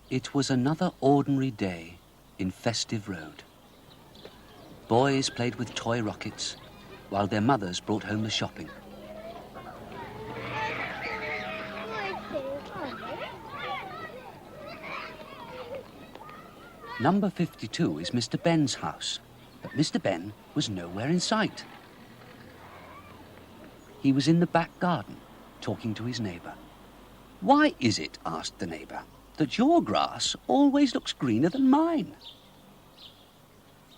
It was another ordinary day in Festive Road. Boys played with toy rockets, while their mothers brought home the shopping. Number 52 is Mr. Benn's house, but Mr. Benn was nowhere in sight. He was in the back garden, talking to his neighbour. "Why is it," asked the neighbour, "that your grass always looks greener than mine?"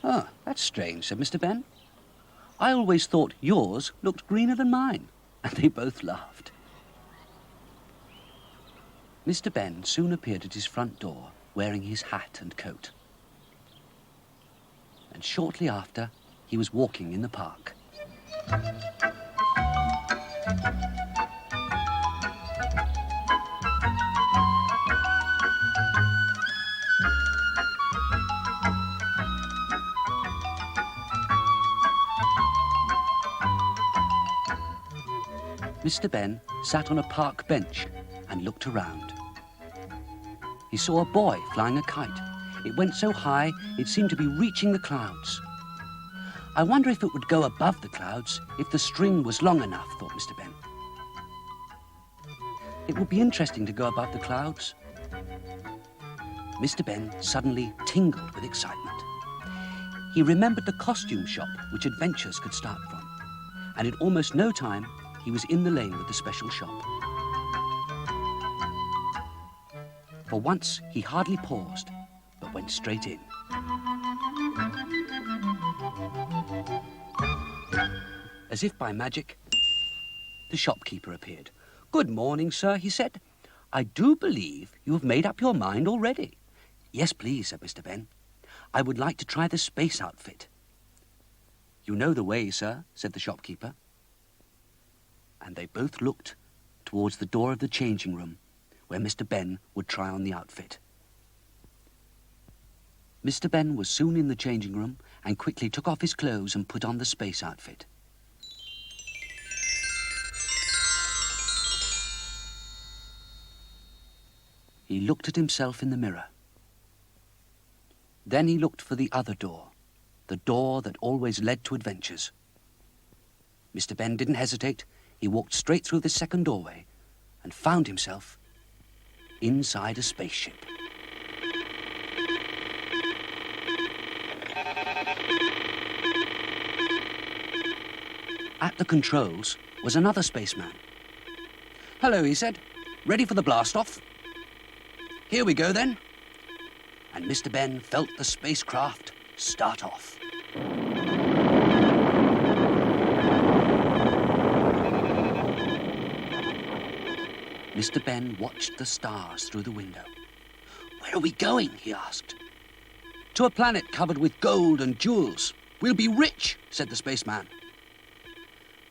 "Oh, that's strange," said Mr. Benn. "I always thought yours looked greener than mine." And they both laughed. Mr. Benn soon appeared at his front door, wearing his hat and coat. And shortly after, he was walking in the park. Mr. Benn sat on a park bench and looked around. He saw a boy flying a kite. It went so high, it seemed to be reaching the clouds. "I wonder if it would go above the clouds if the string was long enough," thought Mr. Benn. It would be interesting to go above the clouds. Mr. Benn suddenly tingled with excitement. He remembered the costume shop which adventures could start from, and in almost no time, he was in the lane with the special shop. For once, he hardly paused, but went straight in. As if by magic, the shopkeeper appeared. "Good morning, sir," he said. "I do believe you have made up your mind already." "Yes, please," said Mr. Benn. "I would like to try the space outfit." "You know the way, sir," said the shopkeeper. And they both looked towards the door of the changing room, where Mr. Benn would try on the outfit. Mr. Benn was soon in the changing room and quickly took off his clothes and put on the space outfit. He looked at himself in the mirror. Then he looked for the other door, the door that always led to adventures. Mr. Benn didn't hesitate. He walked straight through the second doorway and found himself inside a spaceship. At the controls was another spaceman. "Hello," he said. "Ready for the blast-off?" "Here we go, then." And Mr. Benn felt the spacecraft start off. Mr. Benn watched the stars through the window. "Where are we going?" he asked. "To a planet covered with gold and jewels. We'll be rich," said the spaceman.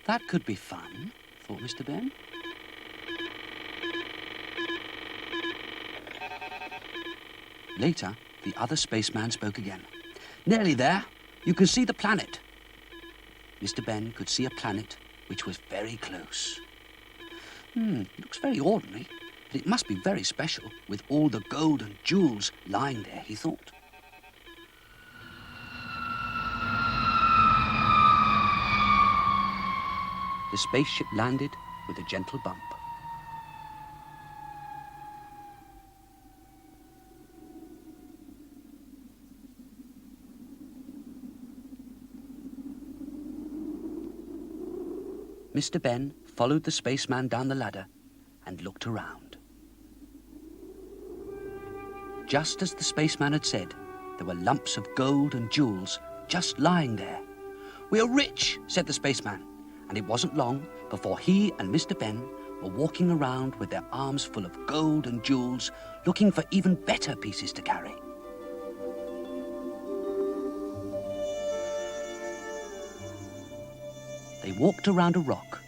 That could be fun, thought Mr. Benn. Later, the other spaceman spoke again. "Nearly there. You can see the planet." Mr. Benn could see a planet which was very close. It looks very ordinary, but it must be very special with all the gold and jewels lying there, he thought. The spaceship landed with a gentle bump. Mr. Benn followed the spaceman down the ladder and looked around. Just as the spaceman had said, there were lumps of gold and jewels just lying there. "We're rich," said the spaceman, and it wasn't long before he and Mr. Benn were walking around with their arms full of gold and jewels, looking for even better pieces to carry. They walked around a rock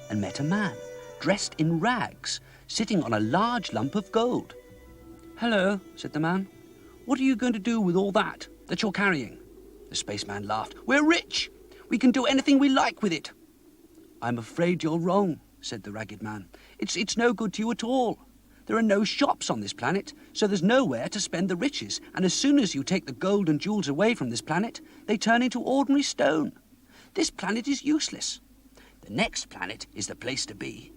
and met a man dressed in rags, sitting on a large lump of gold. "Hello," said the man. "What are you going to do with all that you're carrying?" The spaceman laughed. "We're rich. We can do anything we like with it." "I'm afraid you're wrong," said the ragged man. It's no good to you at all. There are no shops on this planet, so there's nowhere to spend the riches, and as soon as you take the gold and jewels away from this planet, they turn into ordinary stone. This planet is useless. The next planet is the place to be.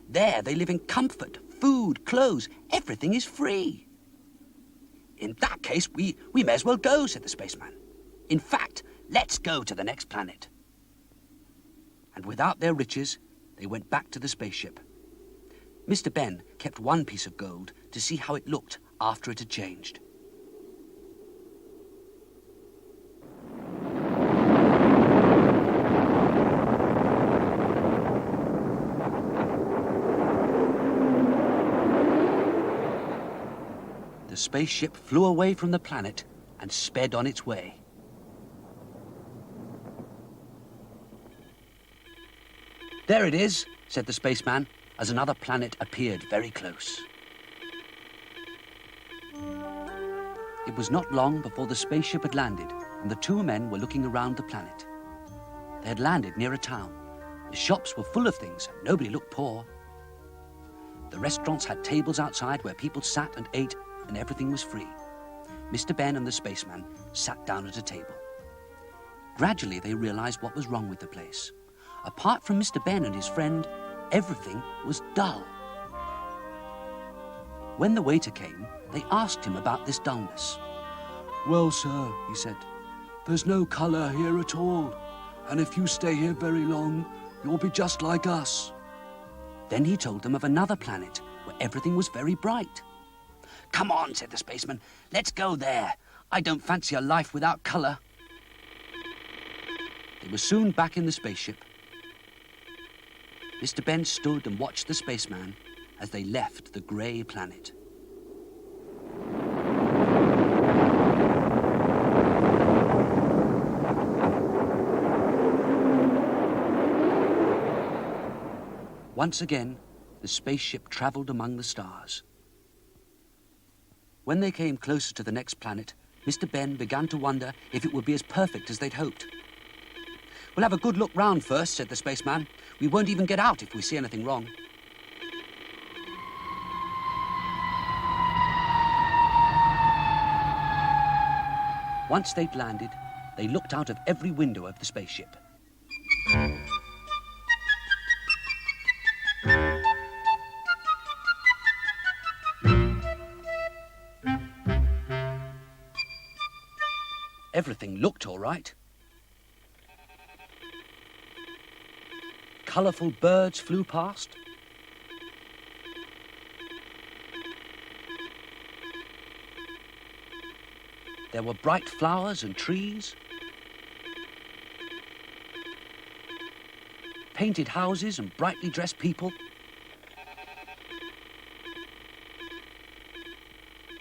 There they live in comfort, food, clothes, everything is free." "In that case, we may as well go," said the spaceman. "In fact, let's go to the next planet." And without their riches, they went back to the spaceship. Mr. Benn kept one piece of gold to see how it looked after it had changed. The spaceship flew away from the planet and sped on its way. "There it is," said the spaceman, as another planet appeared very close. It was not long before the spaceship had landed, and the two men were looking around the planet. They had landed near a town. The shops were full of things, and nobody looked poor. The restaurants had tables outside where people sat and ate, and everything was free. Mr. Benn and the spaceman sat down at a table. Gradually, they realized what was wrong with the place. Apart from Mr. Benn and his friend, everything was dull. When the waiter came, they asked him about this dullness. "Well, sir," he said, "there's no colour here at all, and if you stay here very long, you'll be just like us." Then he told them of another planet where everything was very bright. "Come on," said the spaceman, "let's go there. I don't fancy a life without colour." They were soon back in the spaceship. Mr. Benn stood and watched the spaceman as they left the grey planet. Once again, the spaceship travelled among the stars. When they came closer to the next planet, Mr. Benn began to wonder if it would be as perfect as they'd hoped. "We'll have a good look round first," said the spaceman. "We won't even get out if we see anything wrong." Once they'd landed, they looked out of every window of the spaceship. Everything looked all right. Colourful birds flew past. There were bright flowers and trees, painted houses and brightly dressed people.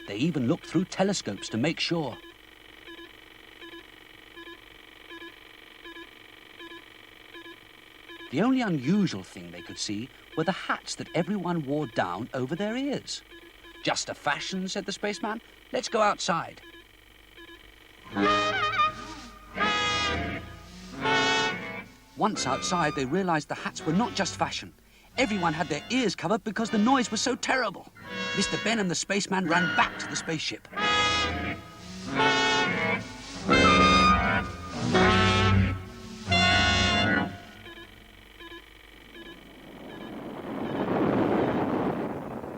They even looked through telescopes to make sure. The only unusual thing they could see were the hats that everyone wore down over their ears. "Just a fashion," said the spaceman. "Let's go outside." Once outside, they realized the hats were not just fashion. Everyone had their ears covered because the noise was so terrible. Mr. Benn and the spaceman ran back to the spaceship.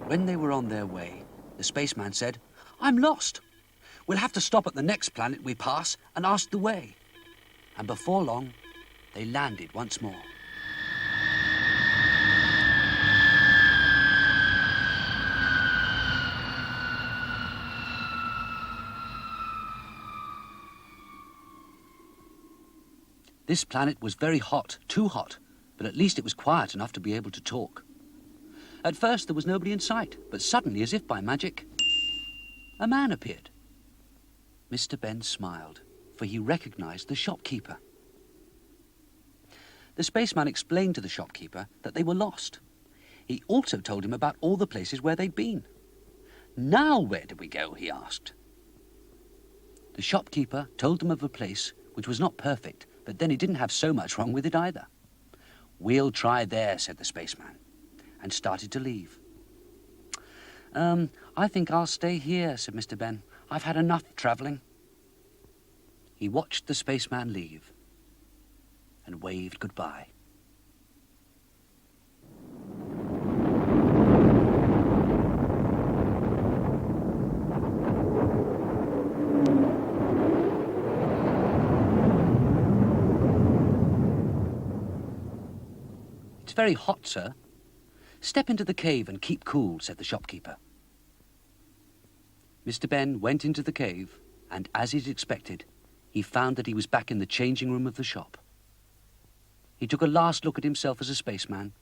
When they were on their way, the spaceman said, "I'm lost. We'll have to stop at the next planet we pass and ask the way." And before long, they landed once more. This planet was very hot, too hot, but at least it was quiet enough to be able to talk. At first there was nobody in sight, but suddenly, as if by magic, a man appeared. Mr. Benn smiled, for he recognized the shopkeeper. The spaceman explained to the shopkeeper that they were lost. He also told him about all the places where they'd been. "Now where do we go?" he asked. The shopkeeper told them of a place which was not perfect, but then it didn't have so much wrong with it either. "We'll try there," said the spaceman, and started to leave. I think I'll stay here," said Mr. Benn. "I've had enough travelling." He watched the spaceman leave and waved goodbye. "It's very hot, sir." "Step into the cave and keep cool," said the shopkeeper. Mr. Benn went into the cave, and as he'd expected, he found that he was back in the changing room of the shop. He took a last look at himself as a spaceman,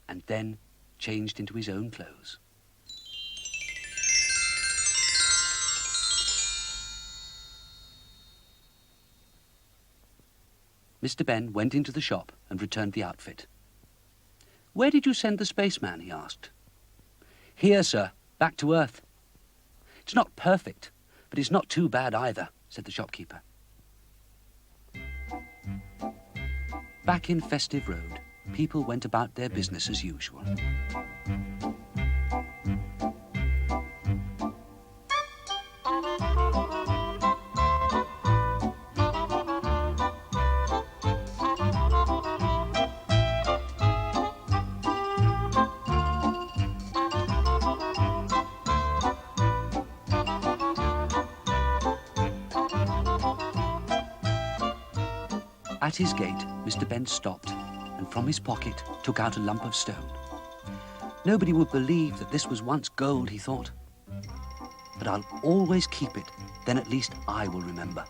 and then changed into his own clothes. Mr. Benn went into the shop and returned the outfit. "Where did you send the spaceman?" he asked. "Here, sir, back to Earth." "It's not perfect, but it's not too bad either," said the shopkeeper. Back in Festive Road, people went about their business as usual. At his gate, Mr. Benn stopped and from his pocket took out a lump of stone. Nobody would believe that this was once gold, he thought. But I'll always keep it, then at least I will remember.